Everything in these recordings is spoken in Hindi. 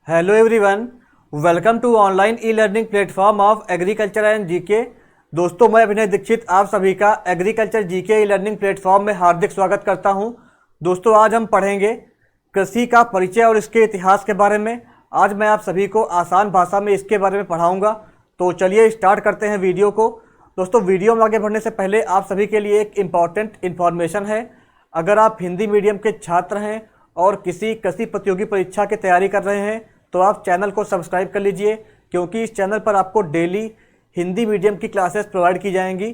Hello everyone, welcome to online e learning platform of agriculture and GK. दोस्तों, मैं अभिनय दीक्षित आप सभी का agriculture GK e learning platform में हार्दिक स्वागत करता हूं। दोस्तों, आज हम पढ़ेंगे कृषि का परिचय और इसके इतिहास के बारे में। आज मैं आप सभी को आसान भाषा में इसके बारे में पढ़ाऊँगा। तो चलिए स्टार्ट करते हैं वीडियो को। दोस्तों, वीडियो में आगे बढ़ने से पहले आप सभी के लिए एक इम्पॉर्टेंट इन्फॉर्मेशन है। अगर आप हिंदी मीडियम के छात्र हैं और किसी कृषि प्रतियोगी परीक्षा की तैयारी कर रहे हैं तो आप चैनल को सब्सक्राइब कर लीजिए, क्योंकि इस चैनल पर आपको डेली हिंदी मीडियम की क्लासेस प्रोवाइड की जाएंगी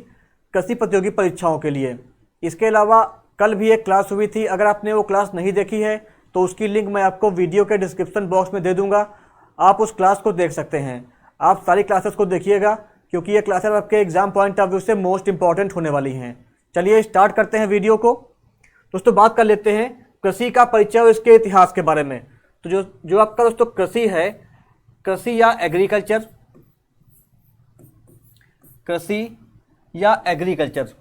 कृषि प्रतियोगी परीक्षाओं के लिए। इसके अलावा कल भी एक क्लास हुई थी, अगर आपने वो क्लास नहीं देखी है तो उसकी लिंक मैं आपको वीडियो के डिस्क्रिप्शन बॉक्स में दे दूंगा, आप उस क्लास को देख सकते हैं। आप सारी क्लासेस को देखिएगा, क्योंकि ये क्लासेस आपके एग्जाम पॉइंट ऑफ व्यू से मोस्ट इंपॉर्टेंट होने वाली हैं। चलिए स्टार्ट करते हैं वीडियो को। दोस्तों, बात कर लेते हैं कृषि का परिचय और इसके इतिहास के बारे में। तो जो आपका दोस्तों कृषि है, कृषि या एग्रीकल्चर, कृषि या एग्रीकल्चर,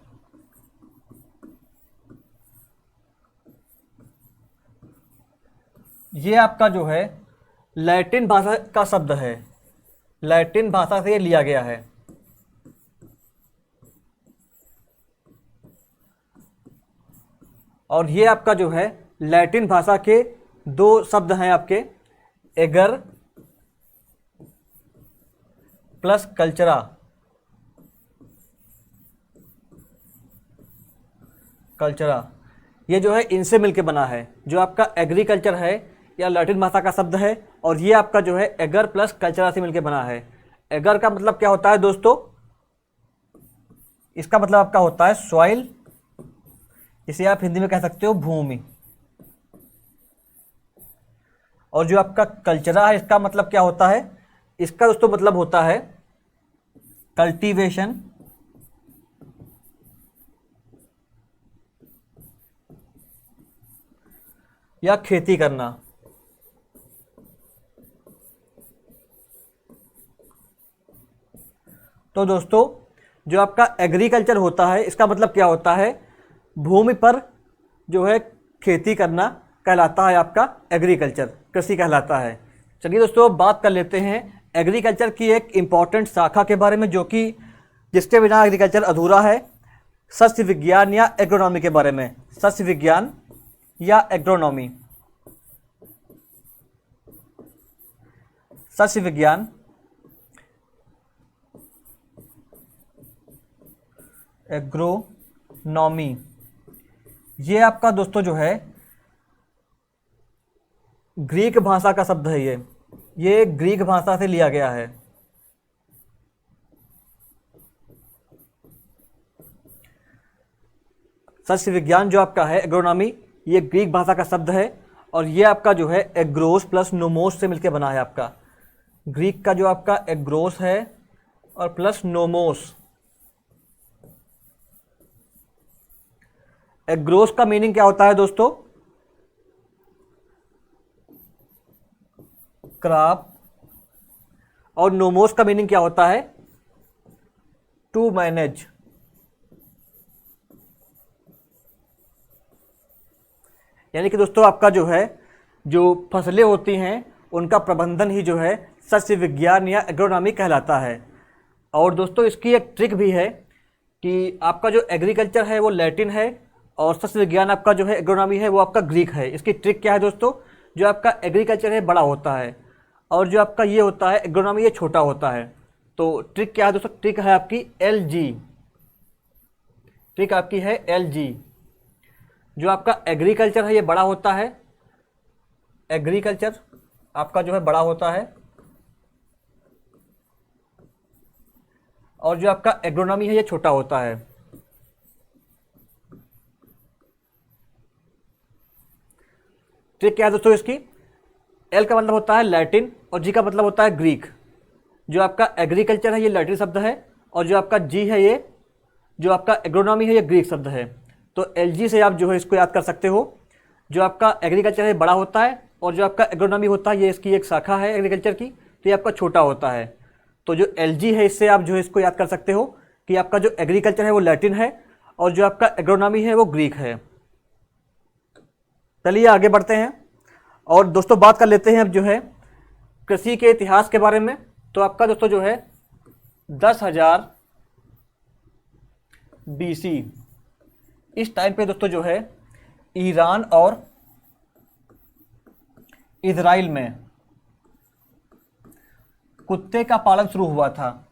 ये आपका जो है लैटिन भाषा का शब्द है। लैटिन भाषा से ये लिया गया है। और ये आपका जो है लैटिन भाषा के दो शब्द हैं आपके, एगर प्लस कल्चरा। कल्चरा ये जो है इनसे मिलके बना है। जो आपका एग्रीकल्चर है या लैटिन भाषा का शब्द है, और ये आपका जो है एगर प्लस कल्चरा से मिलके बना है। एगर का मतलब क्या होता है दोस्तों? इसका मतलब आपका होता है सॉइल, इसे आप हिंदी में कह सकते हो भूमि। और जो आपका कल्चरा है, इसका मतलब क्या होता है? इसका दोस्तों मतलब होता है कल्टीवेशन या खेती करना। तो दोस्तों, जो आपका एग्रीकल्चर होता है, इसका मतलब क्या होता है? भूमि पर जो है खेती करना कहलाता है आपका एग्रीकल्चर, कृषि कहलाता है। चलिए दोस्तों, बात कर लेते हैं एग्रीकल्चर की एक इम्पॉर्टेंट शाखा के बारे में, जो कि जिसके बिना एग्रीकल्चर अधूरा है। सस्य विज्ञान या एग्रोनॉमी के बारे में। सस्य विज्ञान या एग्रोनॉमी। सस्य विज्ञान, एग्रोनॉमी, ये आपका दोस्तों जो है ग्रीक भाषा का शब्द है। ये ग्रीक भाषा से लिया गया है। सस्य विज्ञान जो आपका है एग्रोनॉमी, ये ग्रीक भाषा का शब्द है। और ये आपका जो है एग्रोस प्लस नोमोस से मिलकर बना है। आपका ग्रीक का जो आपका एग्रोस है और प्लस नोमोस। एग्रोस का मीनिंग क्या होता है दोस्तों? क्रॉप। और नोमोस का मीनिंग क्या होता है? To manage. यानी कि दोस्तों आपका जो है जो फसलें होती हैं उनका प्रबंधन ही जो है सस्य विज्ञान या एग्रोनॉमी कहलाता है। और दोस्तों, इसकी एक ट्रिक भी है कि आपका जो एग्रीकल्चर है वो लैटिन है और सस्य विज्ञान आपका जो है एग्रोनॉमी है वो आपका ग्रीक है। इसकी ट्रिक क्या है दोस्तों? जो आपका एग्रीकल्चर है बड़ा होता है और जो आपका ये होता है एग्रोनॉमी, ये छोटा होता है। तो ट्रिक क्या है दोस्तों? ट्रिक है आपकी LG। ट्रिक आपकी है LG। जो आपका एग्रीकल्चर है ये बड़ा होता है। एग्रीकल्चर आपका जो है बड़ा होता है, और जो आपका एग्रोनॉमी है ये छोटा होता है। ट्रिक क्या है दोस्तों इसकी? L का मतलब होता है लैटिन और G का मतलब होता है ग्रीक। जो आपका एग्रीकल्चर है ये लैटिन शब्द है, और जो आपका G है, ये जो आपका एग्रोनॉमी है ये ग्रीक शब्द है। तो LG से आप जो है इसको याद कर सकते हो। जो आपका एग्रीकल्चर है बड़ा होता है, और जो आपका एग्रोनॉमी होता है ये इसकी एक शाखा है एग्रीकल्चर की, तो ये आपका छोटा होता है। तो जो LG है, इससे आप जो है इसको याद कर सकते हो कि आपका जो एग्रीकल्चर है वो लैटिन है और जो आपका एग्रोनॉमी है वो ग्रीक है। चलिए आगे बढ़ते हैं और दोस्तों बात कर लेते हैं अब जो है कृषि के इतिहास के बारे में, तो आपका दोस्तों जो है 10,000 BC, इस टाइम पे दोस्तों जो है ईरान और इजराइल में कुत्ते का पालन शुरू हुआ था।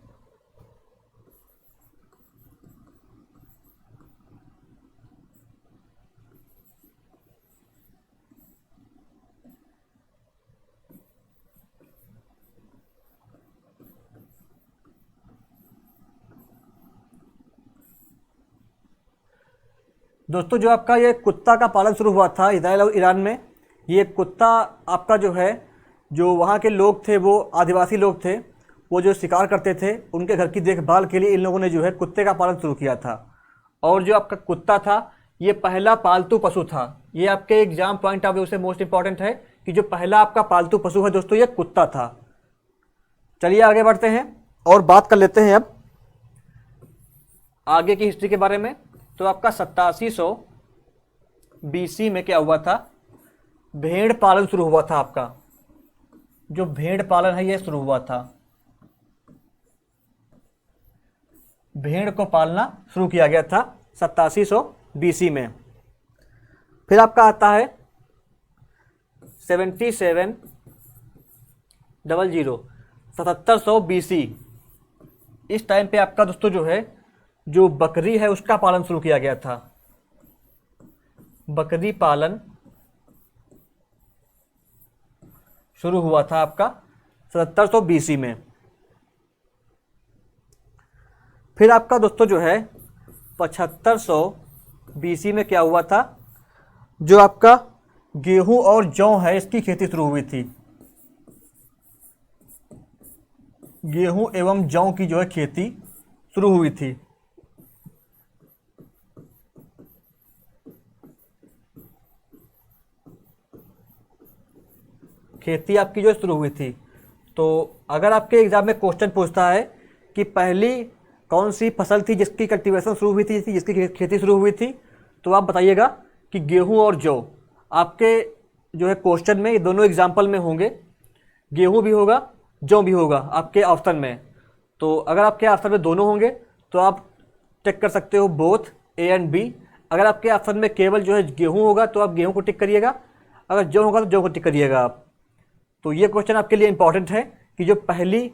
दोस्तों जो आपका ये कुत्ता का पालन शुरू हुआ था इजराइल और ईरान में, ये कुत्ता आपका जो है, जो वहाँ के लोग थे, वो आदिवासी लोग थे, वो जो शिकार करते थे, उनके घर की देखभाल के लिए इन लोगों ने जो है कुत्ते का पालन शुरू किया था। और जो आपका कुत्ता था ये पहला पालतू पशु था। ये आपके एग्जाम पॉइंट ऑफ व्यू से मोस्ट इंपॉर्टेंट है कि जो पहला आपका पालतू पशु है दोस्तों ये कुत्ता था। चलिए आगे बढ़ते हैं और बात कर लेते हैं अब आगे की हिस्ट्री के बारे में। तो आपका 8700 BC में क्या हुआ था, भेड़ पालन शुरू हुआ था। आपका जो भेड़ पालन है ये शुरू हुआ था, भेड़ को पालना शुरू किया गया था 8700 BC में। फिर आपका आता है 7700 BC, इस टाइम पे आपका दोस्तों जो है जो बकरी है उसका पालन शुरू किया गया था। बकरी पालन शुरू हुआ था आपका 7700 BC में। फिर आपका दोस्तों जो है 7500 BC में क्या हुआ था, जो आपका गेहूं और जौ है इसकी खेती शुरू हुई थी। गेहूं एवं जौ की जो है खेती शुरू हुई थी। खेती आपकी जो शुरू हुई थी। तो अगर आपके एग्जाम में क्वेश्चन पूछता है कि पहली कौन सी फसल थी जिसकी कल्टीवेशन शुरू हुई थी, जिसकी खेती शुरू हुई थी, तो आप बताइएगा कि गेहूं और जौ। आपके जो है क्वेश्चन में ये दोनों एग्जाम्पल में होंगे, गेहूं भी होगा जौ भी होगा आपके ऑप्शन में। तो अगर आपके ऑप्शन में दोनों होंगे तो आप टिक कर सकते हो बोथ A एंड B। अगर आपके ऑप्शन में केवल जो है गेहूं होगा तो आप गेहूं को टिक करिएगा, अगर जौ होगा तो जौ को टिक करिएगा आप। तो ये क्वेश्चन आपके लिए इंपॉर्टेंट है कि जो पहली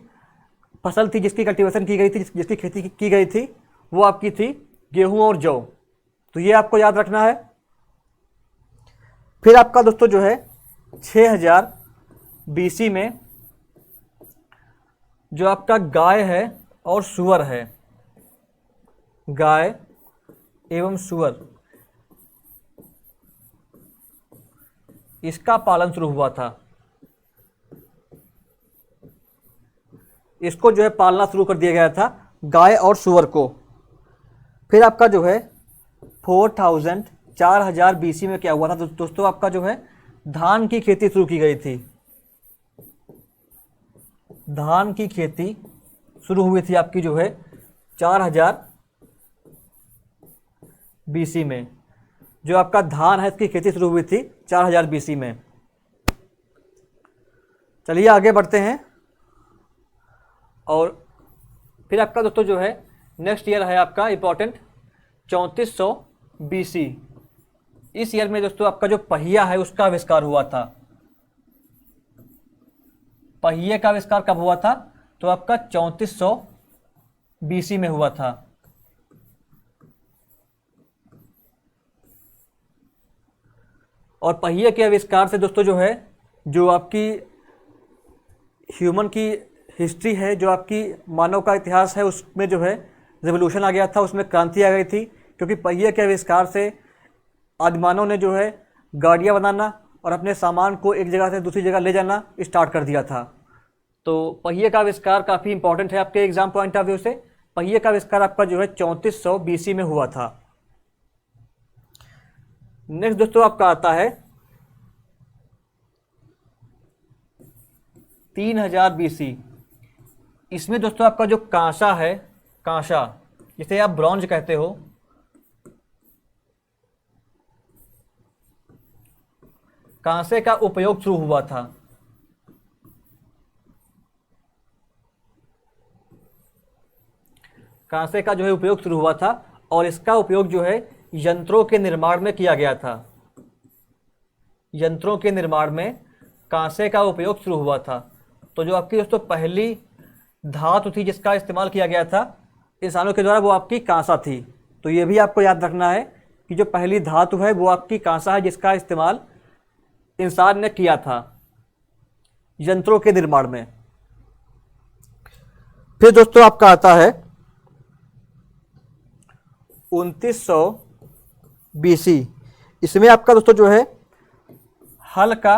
फसल थी जिसकी कल्टीवेशन की गई थी, जिसकी खेती की गई थी, वो आपकी थी गेहूं और जौ। तो ये आपको याद रखना है। फिर आपका दोस्तों जो है 6000 BC में जो आपका गाय है और सूअर है, गाय एवं सूअर, इसका पालन शुरू हुआ था। इसको जो है पालना शुरू कर दिया गया था, गाय और सूअर को। फिर आपका जो है 4000 BC में क्या हुआ था दोस्तों, आपका जो है धान की खेती शुरू की गई थी। धान की खेती शुरू हुई थी आपकी जो है 4000 BC में। जो आपका धान है इसकी खेती शुरू हुई थी 4000 BC में। चलिए आगे बढ़ते हैं। और फिर आपका दोस्तों जो है नेक्स्ट ईयर है आपका इंपॉर्टेंट 3400 BC। इस ईयर में दोस्तों आपका जो पहिया है उसका आविष्कार हुआ था। पहिए का आविष्कार कब हुआ था, तो आपका 3400 BC में हुआ था। और पहिए के आविष्कार से दोस्तों जो है जो आपकी ह्यूमन की हिस्ट्री है, जो आपकी मानव का इतिहास है, उसमें जो है रिवोल्यूशन आ गया था, उसमें क्रांति आ गई थी। क्योंकि पहिए के आविष्कार से आदिमानव ने जो है गाड़ियाँ बनाना और अपने सामान को एक जगह से दूसरी जगह ले जाना स्टार्ट कर दिया था। तो पहिए का आविष्कार काफ़ी इंपॉर्टेंट है आपके एग्जाम पॉइंट ऑफ व्यू से। पहिए का आविष्कार आपका जो है 3400 BC में हुआ था। नेक्स्ट दोस्तों आपका आता है 3000 BC। इसमें दोस्तों आपका जो कांसा है, कांसा जिसे आप ब्रॉन्ज कहते हो, कांसे का उपयोग शुरू हुआ था। कांसे का जो है उपयोग शुरू हुआ था और इसका उपयोग जो है यंत्रों के निर्माण में किया गया था। यंत्रों के निर्माण में कांसे का उपयोग शुरू हुआ था। तो जो आपकी दोस्तों पहली धातु थी जिसका इस्तेमाल किया गया था इंसानों के द्वारा, वो आपकी कांसा थी। तो ये भी आपको याद रखना है कि जो पहली धातु है वो आपकी कांसा है, जिसका इस्तेमाल इंसान ने किया था यंत्रों के निर्माण में। फिर दोस्तों आपका आता है 2900 BC। इसमें आपका दोस्तों जो है हल का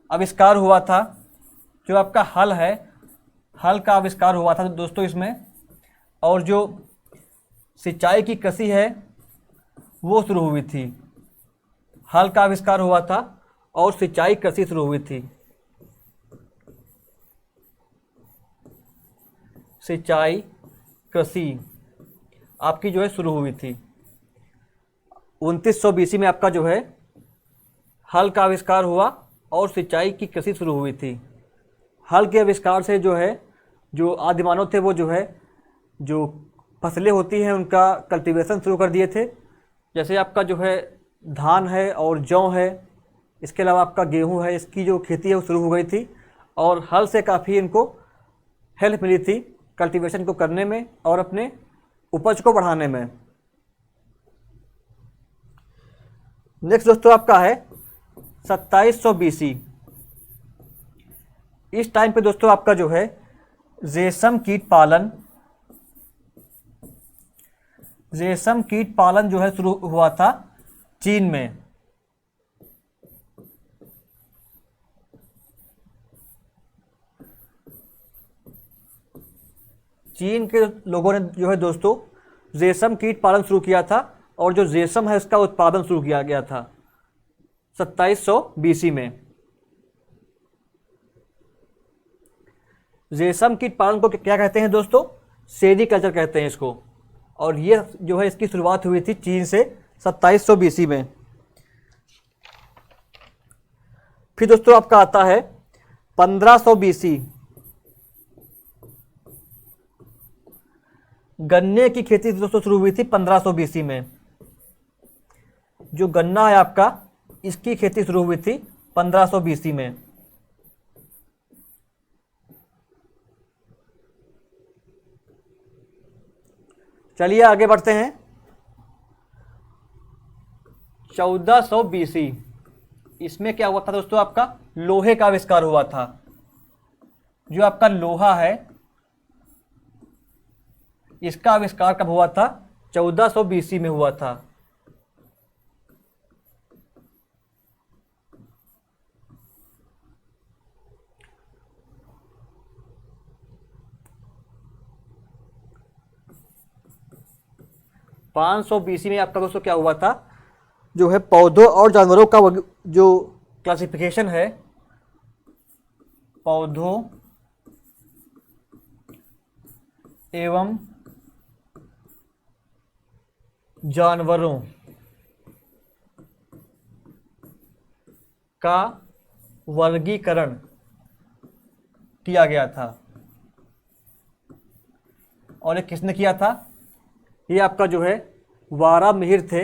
आविष्कार हुआ था। जो आपका हल है, हल का आविष्कार हुआ था दोस्तों इसमें, और जो सिंचाई की कृषि है वो शुरू हुई थी। हल का आविष्कार हुआ था और सिंचाई कृषि शुरू हुई थी। सिंचाई कृषि आपकी जो है शुरू हुई थी 2900 BC में। आपका जो है हल का आविष्कार हुआ और सिंचाई की कृषि शुरू हुई थी। हल के आविष्कार से जो है जो आदिमानव थे वो जो है जो फसलें होती हैं उनका कल्टीवेशन शुरू कर दिए थे। जैसे आपका जो है धान है और जौ है, इसके अलावा आपका गेहूं है, इसकी जो खेती है वो शुरू हो गई थी और हल से काफ़ी इनको हेल्प मिली थी कल्टीवेशन को करने में और अपने उपज को बढ़ाने में। नेक्स्ट दोस्तों आपका है 2700 BC। इस टाइम पे दोस्तों आपका जो है रेशम कीट पालन जो है शुरू हुआ था चीन में। चीन के लोगों ने जो है दोस्तों रेशम कीट पालन शुरू किया था और जो रेशम है उसका उत्पादन शुरू किया गया था 2700 BC में। रेशम कीट पालन को क्या कहते हैं दोस्तों? सेरीकल्चर कहते हैं इसको। और ये जो है इसकी शुरुआत हुई थी चीन से 2700 BC में। फिर दोस्तों आपका आता है 1500 BC। गन्ने की खेती दोस्तों शुरू हुई थी 1500 BC में। जो गन्ना है आपका, इसकी खेती शुरू हुई थी 1500 BC में। चलिए आगे बढ़ते हैं 1400 BC। इसमें क्या हुआ था दोस्तों? आपका लोहे का आविष्कार हुआ था। जो आपका लोहा है इसका आविष्कार कब हुआ था? 1400 BC में हुआ था। पाँच सौ BC में आपका दोस्तों क्या हुआ था? जो है पौधों और जानवरों का जो क्लासिफिकेशन है, पौधों एवं जानवरों का वर्गीकरण किया गया था। और ये किसने किया था? ये आपका जो है वारा मिहिर थे।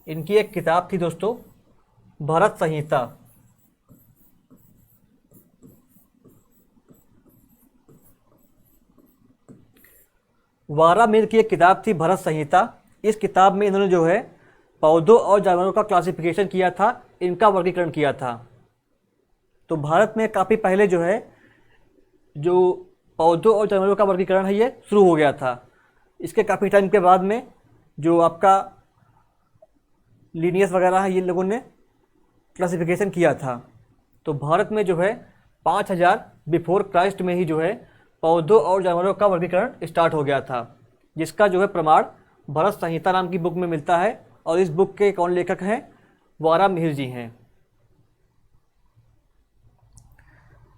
इनकी एक किताब थी दोस्तों, भरत संहिता। वारा मिहिर की एक किताब थी भरत संहिता। इस किताब में इन्होंने जो है पौधों और जानवरों का क्लासिफिकेशन किया था, इनका वर्गीकरण किया था। तो भारत में काफ़ी पहले जो है जो पौधों और जानवरों का वर्गीकरण है ये शुरू हो गया था। इसके काफ़ी टाइम के बाद में जो आपका लिनियस वगैरह है ये लोगों ने क्लासिफिकेशन किया था। तो भारत में जो है 5000 बिफोर क्राइस्ट में ही जो है पौधों और जानवरों का वर्गीकरण स्टार्ट हो गया था, जिसका जो है प्रमाण भरत संहिता नाम की बुक में मिलता है। और इस बुक के कौन लेखक हैं? वारा मिहिर जी हैं।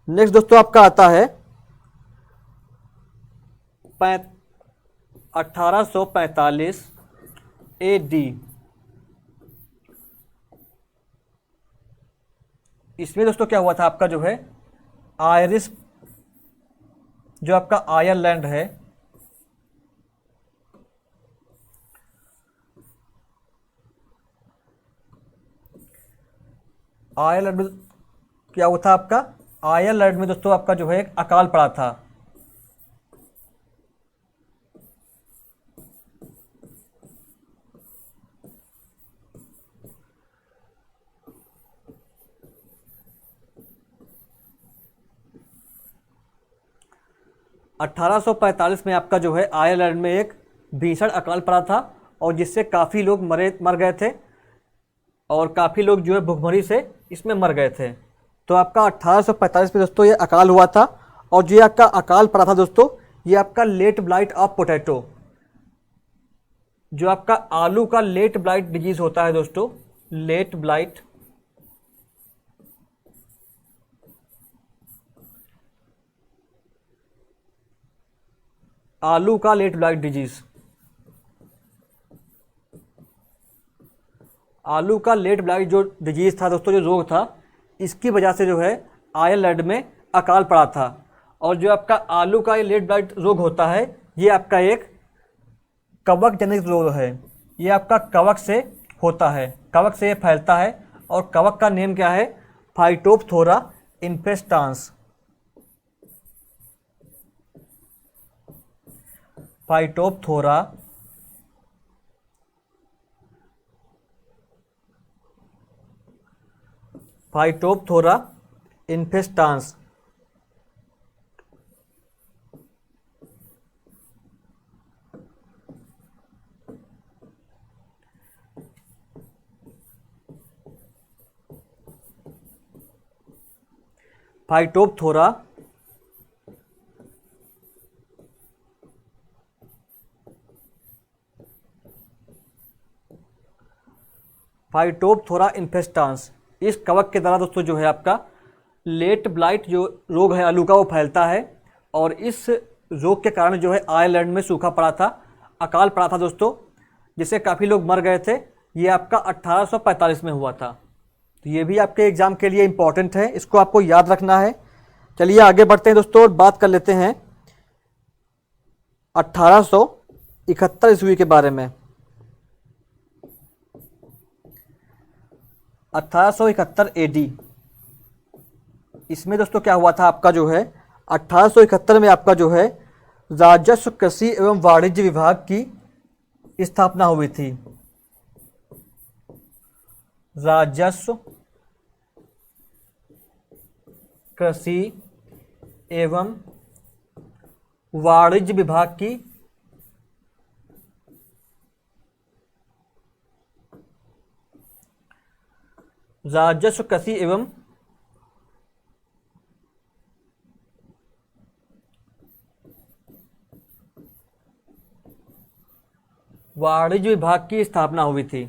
नेक्स्ट दोस्तों आपका आता है 1845 AD। इसमें दोस्तों क्या हुआ था आपका जो है आयरिश, जो आपका आयरलैंड है, आयरलैंड में क्या हुआ था आपका, आयरलैंड में दोस्तों आपका जो है एक अकाल पड़ा था। 1845 में आपका जो है आयरलैंड में एक भीषण अकाल पड़ा था और जिससे काफ़ी लोग मर गए थे और काफ़ी लोग जो है भुखमरी से इसमें मर गए थे। तो आपका 1845 में दोस्तों ये अकाल हुआ था और जो आपका अकाल पड़ा था दोस्तों, ये आपका लेट ब्लाइट ऑफ पोटैटो, जो आपका आलू का लेट ब्लाइट डिजीज होता है दोस्तों, लेट ब्लाइट आलू का लेट ब्लाइट डिजीज, आलू का लेट ब्लाइट जो डिजीज था दोस्तों, जो रोग था, इसकी वजह से जो है आयरलैंड में अकाल पड़ा था। और जो आपका आलू का ये लेट ब्लाइट रोग होता है, ये आपका एक कवक जनित रोग है। ये आपका कवक से होता है, कवक से ये फैलता है और कवक का नेम क्या है, Phytophthora infestans, Phytophthora Phytophthora infestans. Phytophthora Phytophthora infestans, इस कवक के द्वारा दोस्तों जो है आपका लेट ब्लाइट जो रोग है आलू का, वो फैलता है। और इस रोग के कारण जो है आयरलैंड में सूखा पड़ा था, अकाल पड़ा था दोस्तों, जिससे काफ़ी लोग मर गए थे। ये आपका 1845 में हुआ था। तो ये भी आपके एग्जाम के लिए इम्पॉर्टेंट है, इसको आपको याद रखना है। चलिए आगे बढ़ते हैं दोस्तों और बात कर लेते हैं 1871 ईस्वी के बारे में। 1871 एडी, इसमें दोस्तों क्या हुआ था आपका जो है 1871 में आपका जो है राजस्व, कृषि एवं वाणिज्य विभाग की स्थापना हुई थी। राजस्व, कृषि एवं वाणिज्य विभाग की राजस्व, कृषि एवं वाणिज्य विभाग की स्थापना हुई थी।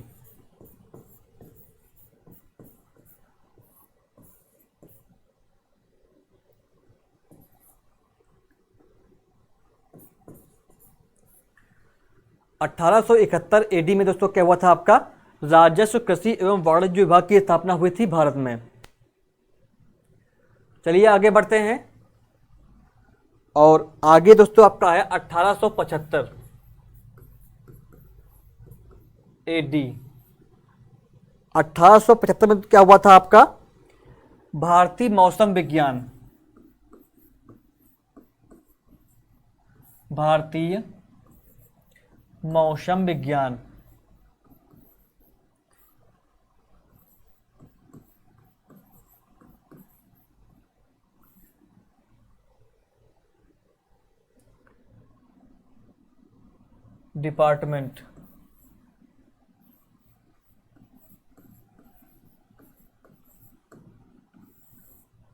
(1871) एडी में दोस्तों क्या हुआ था आपका, राजस्व, कृषि एवं वाणिज्य विभाग की स्थापना हुई थी भारत में। चलिए आगे बढ़ते हैं और आगे दोस्तों आपका है 1875 एडी। 1875 में क्या हुआ था आपका, भारतीय मौसम विज्ञान, भारतीय मौसम विज्ञान डिपार्टमेंट,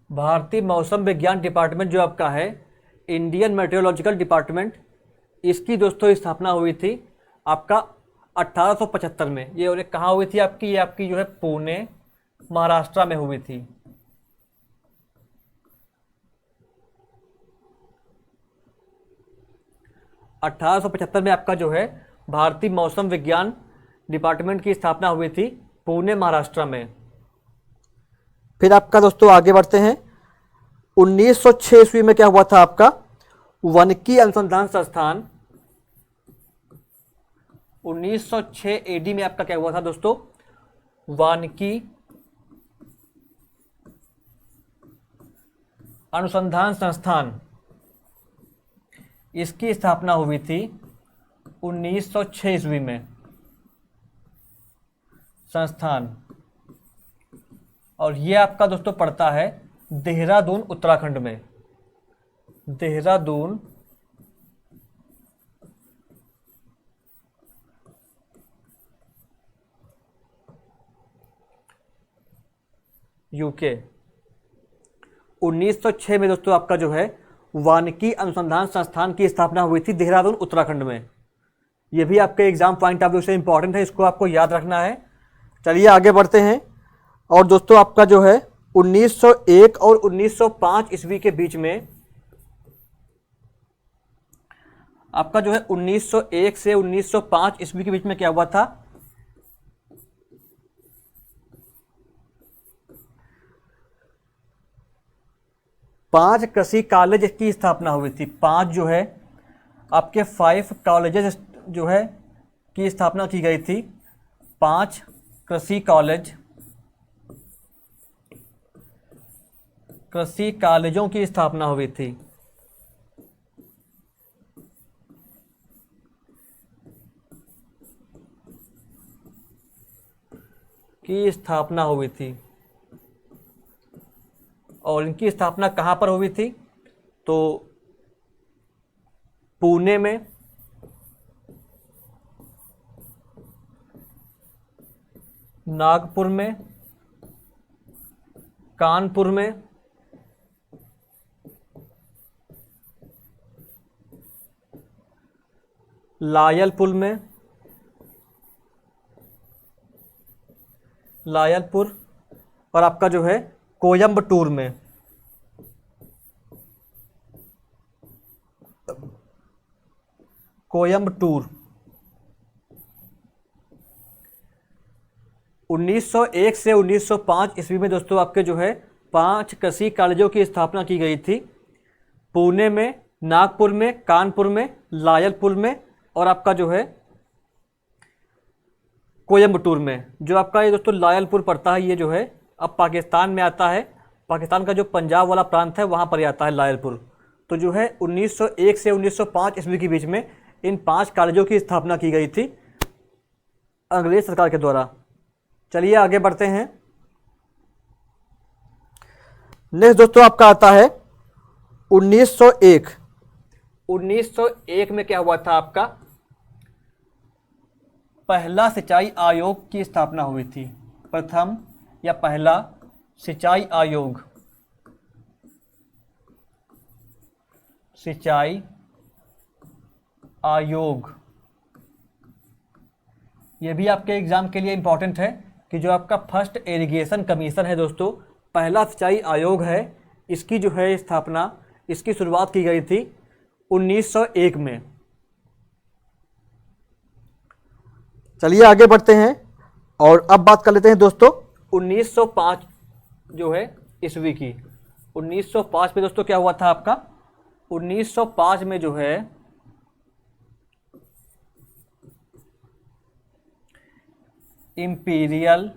भारतीय मौसम विज्ञान डिपार्टमेंट जो आपका है, इंडियन मेट्रोलॉजिकल डिपार्टमेंट, इसकी दोस्तों स्थापना हुई थी आपका 1875 में। ये और कहाँ हुई थी आपकी, ये आपकी जो है पुणे, महाराष्ट्र में हुई थी। अठारह सौ पचहत्तर में आपका जो है भारतीय मौसम विज्ञान डिपार्टमेंट की स्थापना हुई थी पुणे, महाराष्ट्र में। फिर आपका दोस्तों आगे बढ़ते हैं, 1906 ईस्वी में क्या हुआ था आपका, वानिकी अनुसंधान संस्थान। 1906 एडी में आपका क्या हुआ था दोस्तों, वानिकी अनुसंधान संस्थान, इसकी स्थापना हुई थी 1906 ईस्वी में, संस्थान। और ये आपका दोस्तों पड़ता है देहरादून उत्तराखंड में, देहरादून यूके। 1906 में दोस्तों आपका जो है वानिकी अनुसंधान संस्थान की स्थापना हुई थी देहरादून उत्तराखंड में। ये भी आपके एग्जाम पॉइंट ऑफ व्यू से इंपॉर्टेंट है, इसको आपको याद रखना है। चलिए आगे बढ़ते हैं। और दोस्तों आपका जो है 1901 और 1905 ईस्वी के बीच में, आपका जो है 1901 से 1905 ईस्वी के बीच में क्या हुआ था, 5 कृषि कॉलेज की स्थापना हुई थी। 5 जो है आपके 5 कॉलेजेस जो है की स्थापना की गई थी। 5 कृषि कॉलेज, कृषि कॉलेजों की स्थापना हुई थी। की स्थापना हुई थी और इनकी स्थापना कहाँ पर हुई थी, तो पुणे में, नागपुर में, कानपुर में, लायलपुर में, लायलपुर और आपका जो है कोयम्बटूर में। कोयम्बटूर। 1901 से 1905 ईस्वी में दोस्तों आपके जो है 5 कृषि कॉलेजों की स्थापना की गई थी। पुणे में, नागपुर में, कानपुर में, लायलपुर में और आपका जो है कोयम्बटूर में। जो आपका ये दोस्तों लायलपुर पड़ता है, ये जो है अब पाकिस्तान में आता है। पाकिस्तान का जो पंजाब वाला प्रांत है वहाँ पर आता है लायलपुर। तो जो है 1901 से 1905 ईस्वी के बीच में इन 5 कॉलेजों की स्थापना की गई थी अंग्रेज सरकार के द्वारा। चलिए आगे बढ़ते हैं। नेक्स्ट दोस्तों आपका आता है 1901। 1901 में क्या हुआ था आपका, पहला सिंचाई आयोग की स्थापना हुई थी। प्रथम या पहला सिंचाई आयोग, सिंचाई आयोग। यह भी आपके एग्जाम के लिए इंपॉर्टेंट है कि जो आपका फर्स्ट इरिगेशन कमीशन है दोस्तों, पहला सिंचाई आयोग है, इसकी जो है स्थापना, इसकी शुरुआत की गई थी 1901 में। चलिए आगे बढ़ते हैं और अब बात कर लेते हैं दोस्तों 1905 जो है ईस्वी की। 1905 में दोस्तों क्या हुआ था आपका, 1905 में जो है इंपीरियल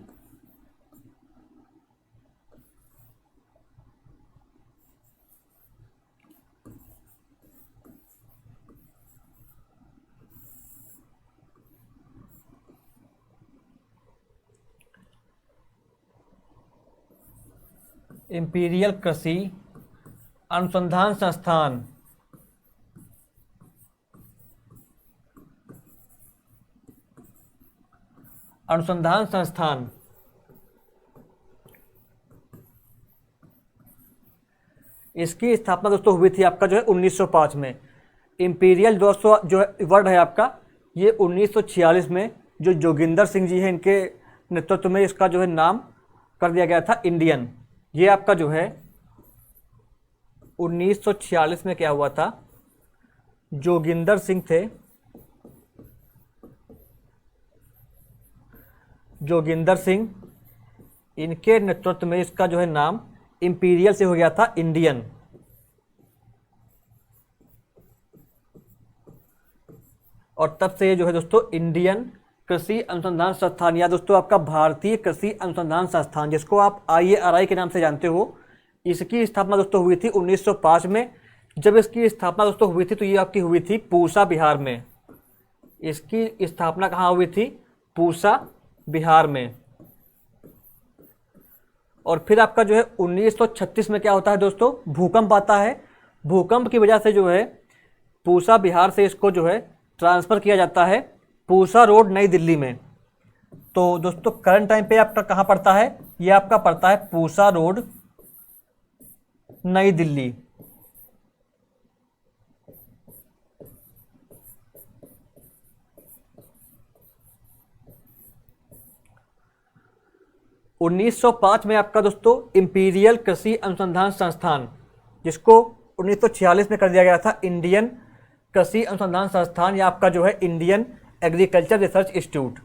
इंपीरियल कृषि अनुसंधान संस्थान, अनुसंधान संस्थान, इसकी स्थापना दोस्तों हुई थी आपका जो है 1905 में। इंपीरियल दोस्तों जो वर्ड है आपका, ये 1946 में जो जोगिंदर सिंह जी हैं, इनके नेतृत्व में इसका जो है नाम कर दिया गया था इंडियन। ये आपका जो है 1946 में क्या हुआ था, जोगिंदर सिंह थे, जोगिंदर सिंह, इनके नेतृत्व में इसका जो है नाम इंपीरियल से हो गया था इंडियन। और तब से ये जो है दोस्तों इंडियन कृषि अनुसंधान संस्थान या दोस्तों आपका भारतीय कृषि अनुसंधान संस्थान, जिसको आप IARI के नाम से जानते हो, इसकी स्थापना दोस्तों हुई थी 1905 में। जब इसकी स्थापना दोस्तों हुई थी तो ये आपकी हुई थी पूसा बिहार में। इसकी स्थापना कहाँ हुई थी? पूसा बिहार में। और फिर आपका जो है 1936 में क्या होता है दोस्तों? भूकंप आता है। भूकंप की वजह से जो है पूसा बिहार से इसको जो है ट्रांसफ़र किया जाता है पूसा रोड नई दिल्ली में। तो दोस्तों करंट टाइम पे आपका कहाँ पड़ता है? ये आपका पड़ता है पूसा रोड नई दिल्ली। उन्नीस सौ पाँच में आपका दोस्तों इंपीरियल कृषि अनुसंधान संस्थान, जिसको 1946 में कर दिया गया था इंडियन कृषि अनुसंधान संस्थान या आपका जो है Indian agriculture research institute.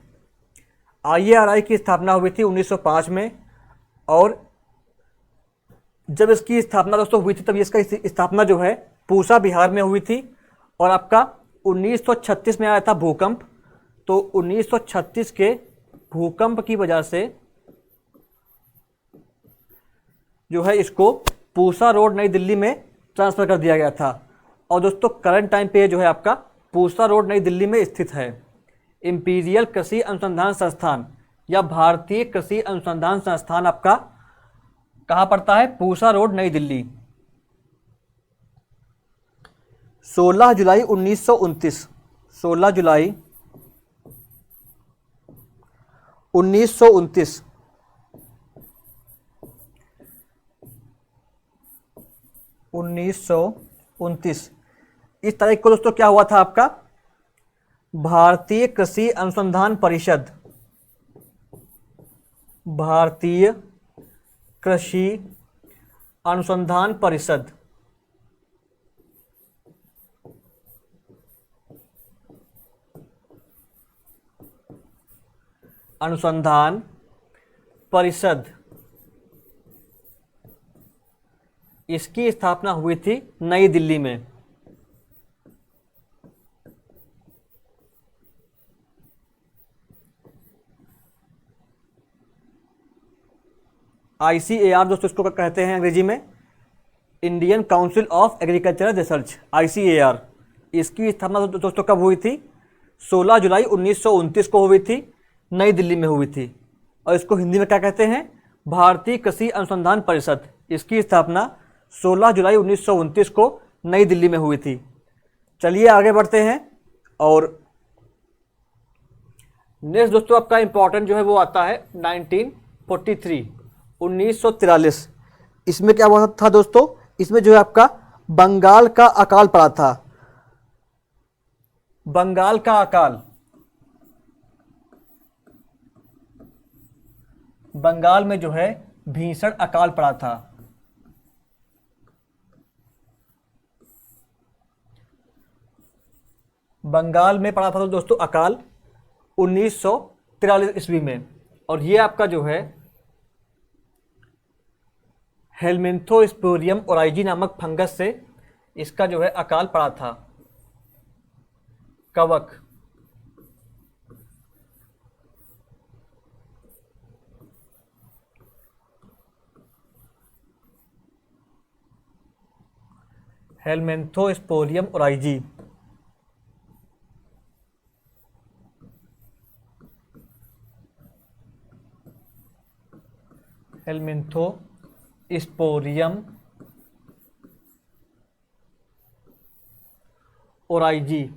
IARI की स्थापना हुई थी 1905 में। और जब इसकी स्थापना दोस्तों हुई थी तब इसका स्थापना जो है पूसा बिहार में हुई थी। और आपका 1936 में आया था भूकंप। तो 1936 के भूकंप की वजह से जो है इसको पूसा रोड नई दिल्ली में ट्रांसफ़र कर दिया गया था। और दोस्तों करंट टाइम पे जो है आपका पूसा रोड नई दिल्ली में स्थित है इंपीरियल कृषि अनुसंधान संस्थान या भारतीय कृषि अनुसंधान संस्थान। आपका कहाँ पड़ता है? पूसा रोड नई दिल्ली। 16 जुलाई 1929, 16 जुलाई 1929 1929 इस तारीख को दोस्तों क्या हुआ था आपका? भारतीय कृषि अनुसंधान परिषद, भारतीय कृषि अनुसंधान परिषद अनुसंधान परिषद, इसकी स्थापना हुई थी नई दिल्ली में। ICAR दोस्तों इसको कहते हैं अंग्रेजी में Indian council of agricultural research, ICAR। इसकी स्थापना दोस्तों कब हुई थी? 16 जुलाई 1929 को हुई थी, नई दिल्ली में हुई थी। और इसको हिंदी में क्या कहते हैं? भारतीय कृषि अनुसंधान परिषद। इसकी स्थापना 16 जुलाई 1929 को नई दिल्ली में हुई थी। चलिए आगे बढ़ते हैं। और नेक्स्ट दोस्तों आपका इंपॉर्टेंट जो है वो आता है 1943, 1943। इसमें क्या हुआ था दोस्तों? इसमें जो है आपका बंगाल का अकाल पड़ा था। बंगाल का अकाल, बंगाल में जो है भीषण अकाल पड़ा था। बंगाल में पड़ा था तो दोस्तों अकाल 1943 ईस्वी में। और ये आपका जो है हेलमिंथोस्पोरियम ओराइजी नामक फंगस से इसका जो है अकाल पड़ा था। कवक, हेलमिंथोस्पोरियम ओराइजी। हेलमिंथोस्पोरियम ओराइजी।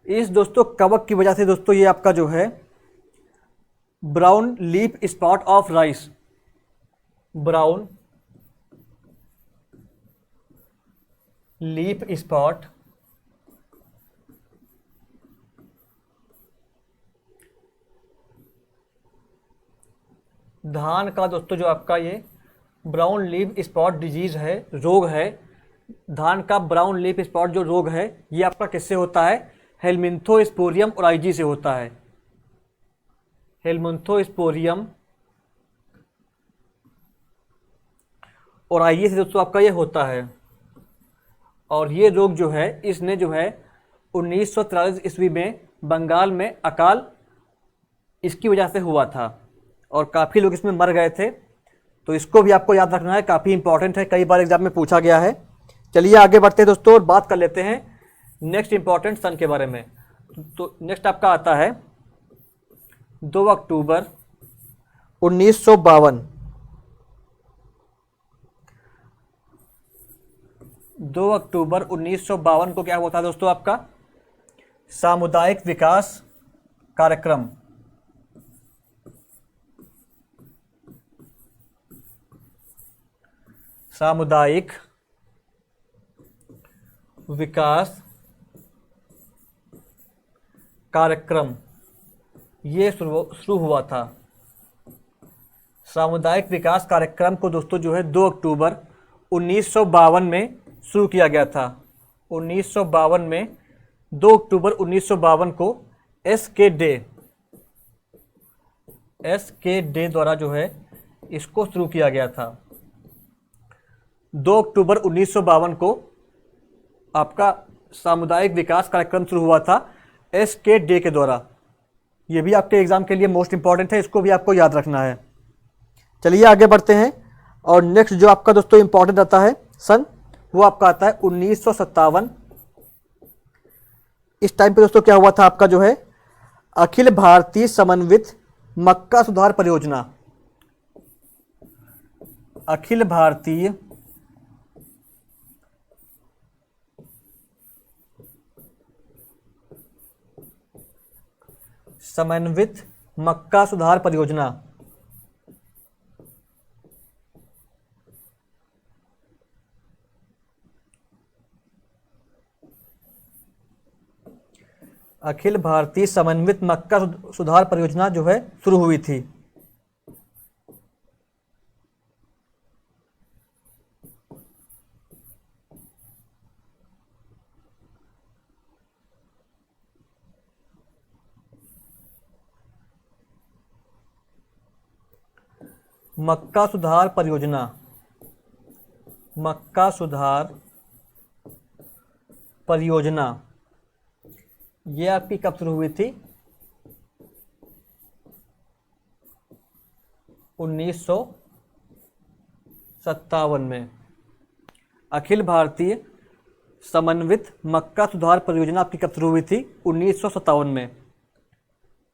इस दोस्तों कवक की वजह से दोस्तों ये आपका जो है brown leaf spot of rice, brown leaf spot धान का दोस्तों जो आपका ये ब्राउन लीफ स्पॉट डिजीज है, रोग है, धान का ब्राउन लीफ स्पॉट जो रोग है ये आपका किससे होता है? हेलमिंथोस्पोरियम ओराइजी से होता है। हेलमिंथोस्पोरियम ओराइजी से दोस्तों आपका ये होता है। और ये रोग जो है इसने जो है 1943 ईस्वी में बंगाल में अकाल इसकी वजह से हुआ था और काफ़ी लोग इसमें मर गए थे। तो इसको भी आपको याद रखना है, काफ़ी इंपॉर्टेंट है, कई बार एग्जाम में पूछा गया है। चलिए आगे बढ़ते हैं दोस्तों और बात कर लेते हैं नेक्स्ट इंपॉर्टेंट सन के बारे में। तो नेक्स्ट आपका आता है 2 अक्टूबर 1952। 2 अक्टूबर 1952 को क्या हुआ था दोस्तों? आपका सामुदायिक विकास कार्यक्रम। सामुदायिक विकास कार्यक्रम ये शुरू हुआ था। सामुदायिक विकास कार्यक्रम को दोस्तों जो है 2 अक्टूबर 1952 में शुरू किया गया था। 1952 में 2 अक्टूबर 1952 को एस के डे द्वारा जो है इसको शुरू किया गया था। 2 अक्टूबर 1952 को आपका सामुदायिक विकास कार्यक्रम शुरू हुआ था एस के डे के द्वारा। ये भी आपके एग्जाम के लिए मोस्ट इंपॉर्टेंट है, इसको भी आपको याद रखना है। चलिए आगे बढ़ते हैं और नेक्स्ट जो आपका दोस्तों इंपॉर्टेंट आता है सन, वो आपका आता है 1957। इस टाइम पे दोस्तों क्या हुआ था? आपका जो है अखिल भारतीय समन्वित मक्का सुधार परियोजना। अखिल भारतीय समन्वित मक्का सुधार परियोजना। अखिल भारतीय समन्वित मक्का सुधार परियोजना जो है शुरू हुई थी। मक्का सुधार परियोजना, मक्का सुधार परियोजना ये आपकी कब शुरू हुई थी? 1957 में। अखिल भारतीय समन्वित मक्का सुधार परियोजना आपकी कब शुरू हुई थी? 1957 में।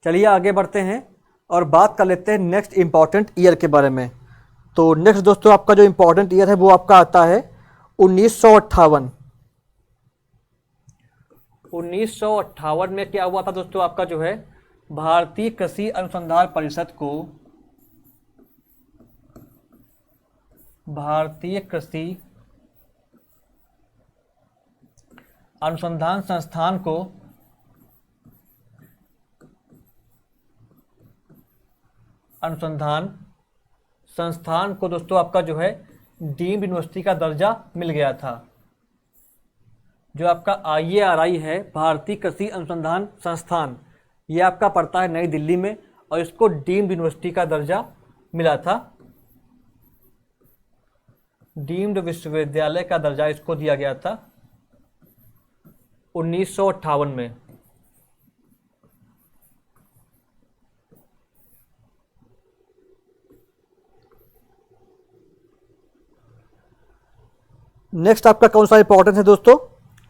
चलिए आगे बढ़ते हैं और बात कर लेते हैं नेक्स्ट इंपॉर्टेंट ईयर के बारे में। तो नेक्स्ट दोस्तों आपका जो इंपॉर्टेंट ईयर है वो आपका आता है 1958। 1958 में क्या हुआ था दोस्तों? आपका जो है भारतीय कृषि अनुसंधान परिषद को, भारतीय कृषि अनुसंधान संस्थान को दोस्तों आपका जो है डीम्ड यूनिवर्सिटी का दर्जा मिल गया था। जो आपका IARI है, भारतीय कृषि अनुसंधान संस्थान, ये आपका पड़ता है नई दिल्ली में और इसको डीम्ड यूनिवर्सिटी का दर्जा मिला था। डीम्ड विश्वविद्यालय का दर्जा इसको दिया गया था 1958 में। नेक्स्ट आपका कौन सा इंपॉर्टेंट है दोस्तों?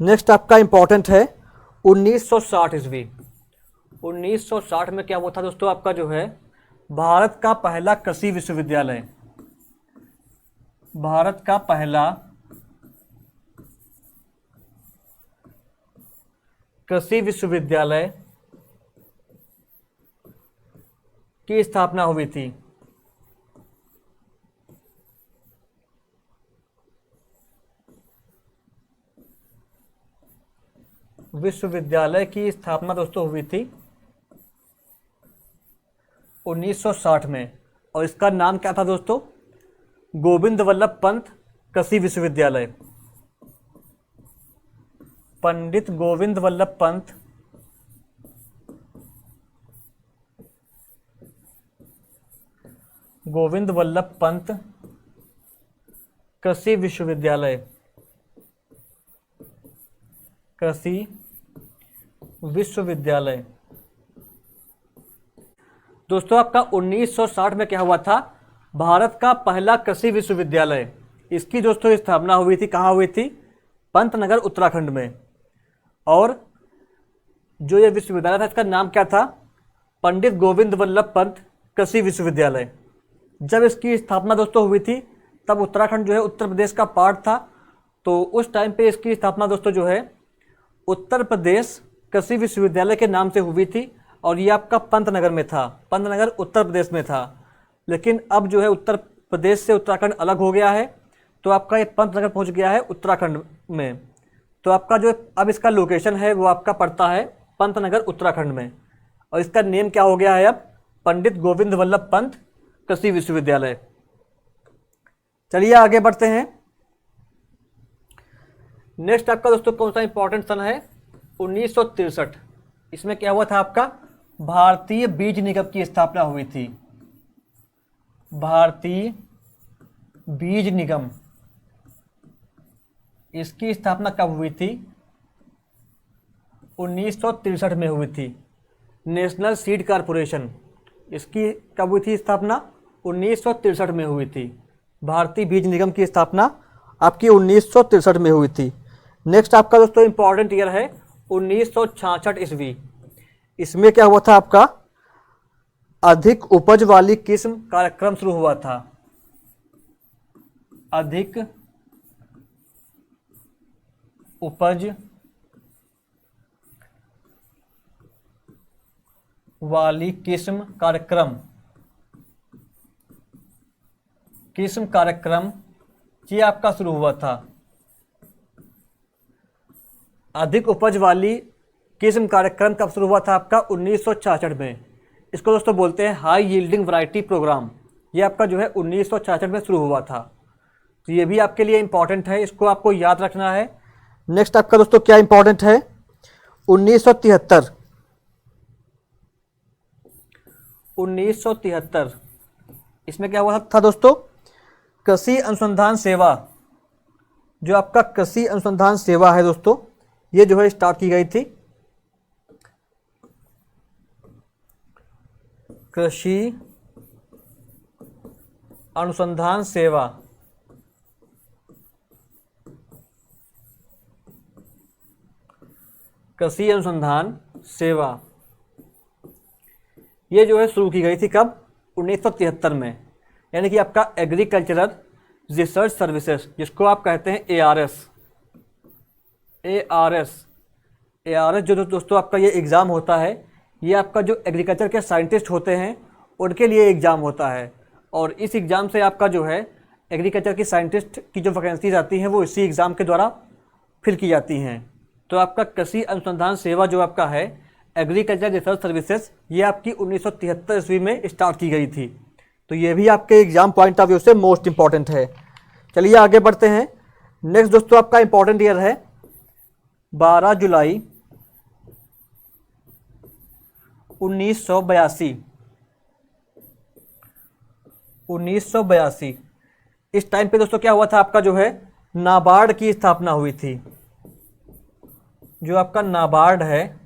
नेक्स्ट आपका इंपॉर्टेंट है 1960 ईस्वी। 1960 में क्या हुआ था दोस्तों? आपका जो है भारत का पहला कृषि विश्वविद्यालय, भारत का पहला कृषि विश्वविद्यालय की स्थापना हुई थी। विश्वविद्यालय की स्थापना दोस्तों हुई थी 1960 में और इसका नाम क्या था दोस्तों? गोविंद वल्लभ पंत कृषि विश्वविद्यालय। पंडित गोविंद वल्लभ पंत कृषि विश्वविद्यालय, दोस्तों आपका 1960 में क्या हुआ था, भारत का पहला कृषि विश्वविद्यालय, इसकी दोस्तों स्थापना हुई थी, कहाँ हुई थी, पंतनगर उत्तराखंड में। और जो ये विश्वविद्यालय था इसका नाम क्या था, पंडित गोविंद वल्लभ पंत कृषि विश्वविद्यालय। जब इसकी स्थापना दोस्तों हुई थी तब उत्तराखंड जो है उत्तर प्रदेश का पार्ट था, तो उस टाइम पे इसकी स्थापना दोस्तों जो है उत्तर प्रदेश कृषि विश्वविद्यालय के नाम से हुई थी, और ये आपका पंतनगर में था, पंतनगर उत्तर प्रदेश में था। लेकिन अब जो है उत्तर प्रदेश से उत्तराखंड अलग हो गया है, तो आपका ये पंतनगर पहुंच गया है उत्तराखंड में। तो आपका जो अब इसका लोकेशन है वो आपका पड़ता है पंतनगर उत्तराखंड में, और इसका नेम क्या हो गया है अब, पंडित गोविंद वल्लभ पंत कृषि विश्वविद्यालय। चलिए आगे बढ़ते हैं। नेक्स्ट आपका दोस्तों कौन सा इंपॉर्टेंट सन है, 1963। इसमें क्या हुआ था, आपका भारतीय बीज निगम की स्थापना हुई थी। भारतीय बीज निगम, इसकी स्थापना कब हुई थी, 1963 में हुई थी। नेशनल सीड कारपोरेशन, इसकी कब हुई थी स्थापना, 1963 में हुई थी। भारतीय बीज निगम की स्थापना आपकी 1963 में हुई थी। नेक्स्ट आपका दोस्तों इंपॉर्टेंट ईयर है 1966 ईस्वी। इसमें क्या हुआ था, आपका अधिक उपज वाली किस्म कार्यक्रम शुरू हुआ था। अधिक उपज वाली किस्म कार्यक्रम ये आपका शुरू हुआ था। अधिक उपज वाली किस्म कार्यक्रम कब शुरू हुआ था, आपका 1966 में। इसको दोस्तों बोलते हैं हाई यील्डिंग वैरायटी प्रोग्राम। ये आपका जो है 1966 में शुरू हुआ था। तो ये भी आपके लिए इंपॉर्टेंट है, इसको आपको याद रखना है। नेक्स्ट आपका दोस्तों क्या इंपॉर्टेंट है, 1973। 1973 इसमें क्या हुआ था दोस्तों, कृषि अनुसंधान सेवा। जो आपका कृषि अनुसंधान सेवा है दोस्तों, ये जो है स्टार्ट की गई थी। कृषि अनुसंधान सेवा, कृषि अनुसंधान सेवा, ये जो है शुरू की गई थी कब, 1973 में। यानी कि आपका एग्रीकल्चरल रिसर्च सर्विसेज, जिसको आप कहते हैं ARS। ARS जो दोस्तों आपका ये एग्ज़ाम होता है, ये आपका जो एग्रीकल्चर के साइंटिस्ट होते हैं उनके लिए एग्ज़ाम होता है। और इस एग्ज़ाम से आपका जो है एग्रीकल्चर की साइंटिस्ट की जो वैकेंसीज आती हैं वो इसी एग्ज़ाम के द्वारा फिल की जाती हैं। तो आपका कृषि अनुसंधान सेवा जो आपका है एग्रीकल्चर रिसर्च सर्विसेज, ये आपकी 1973 ईस्वी में स्टार्ट की गई थी। तो ये भी आपके एग्जाम पॉइंट ऑफ व्यू से मोस्ट इंपॉर्टेंट है। चलिए आगे बढ़ते हैं। नेक्स्ट दोस्तों आपका इंपॉर्टेंट ईयर है 12 जुलाई 1982। 1982 इस टाइम पे दोस्तों क्या हुआ था, आपका जो है नाबार्ड की स्थापना हुई थी। जो आपका नाबार्ड है,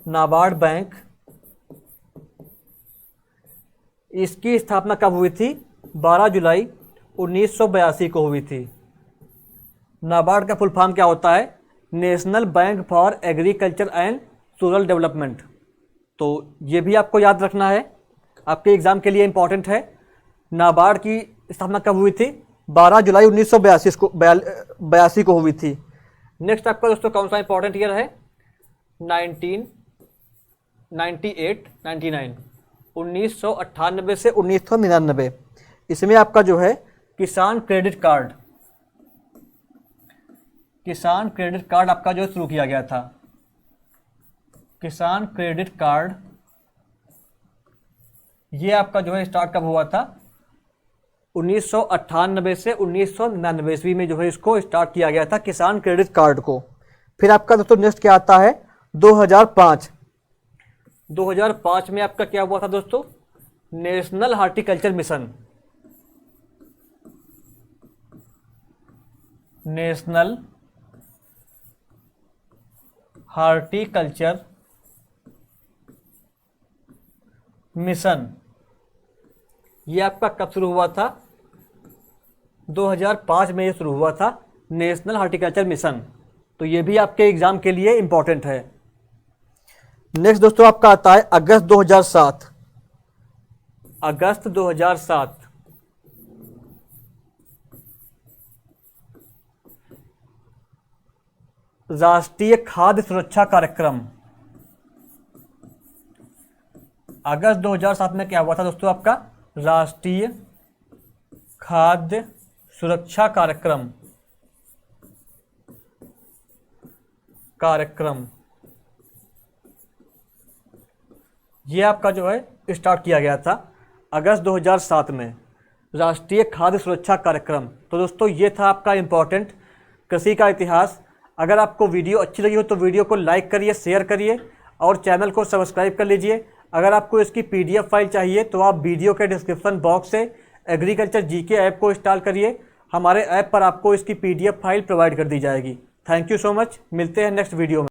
नाबार्ड बैंक, इसकी स्थापना कब हुई थी, 12 जुलाई 1982 को हुई थी। नाबार्ड का फुल फॉर्म क्या होता है, national bank for agriculture and rural development. तो ये भी आपको याद रखना है, आपके एग्जाम के लिए इंपॉर्टेंट है। नाबार्ड की स्थापना कब हुई थी, 12 जुलाई 1982 को हुई थी। नेक्स्ट आपका दोस्तों कौन सा इंपॉर्टेंट ईयर है, 1998 से 1999। इसमें आपका जो है किसान क्रेडिट कार्ड, आपका जो शुरू किया गया था। किसान क्रेडिट कार्ड ये आपका जो है स्टार्ट कब हुआ था, 1998 से 1999 ईस्वी में जो है इसको स्टार्ट किया गया था, किसान क्रेडिट कार्ड को। फिर आपका दोस्तों नेक्स्ट क्या आता है 2005। 2005 में आपका क्या हुआ था दोस्तों, national horticulture mission. National horticulture mission, ये आपका कब शुरू हुआ था, 2005 में ये शुरू हुआ था नेशनल हार्टिकल्चर मिशन। तो ये भी आपके एग्जाम के लिए इंपॉर्टेंट है। नेक्स्ट दोस्तों आपका आता है अगस्त 2007। अगस्त 2007 राष्ट्रीय खाद्य सुरक्षा कार्यक्रम। अगस्त 2007 में क्या हुआ था दोस्तों, आपका राष्ट्रीय खाद्य सुरक्षा कार्यक्रम। ये आपका जो है स्टार्ट किया गया था अगस्त 2007 में, राष्ट्रीय खाद्य सुरक्षा कार्यक्रम। तो दोस्तों ये था आपका इम्पोर्टेंट कृषि का इतिहास। अगर आपको वीडियो अच्छी लगी हो तो वीडियो को लाइक करिए, शेयर करिए और चैनल को सब्सक्राइब कर लीजिए। अगर आपको इसकी पीडीएफ फाइल चाहिए तो आप वीडियो के डिस्क्रिप्शन बॉक्स से एग्रीकल्चर जीके ऐप को इंस्टॉल करिए। हमारे ऐप पर आपको इसकी पीडीएफ फाइल प्रोवाइड कर दी जाएगी। थैंक यू सो मच, मिलते हैं नेक्स्ट वीडियो में।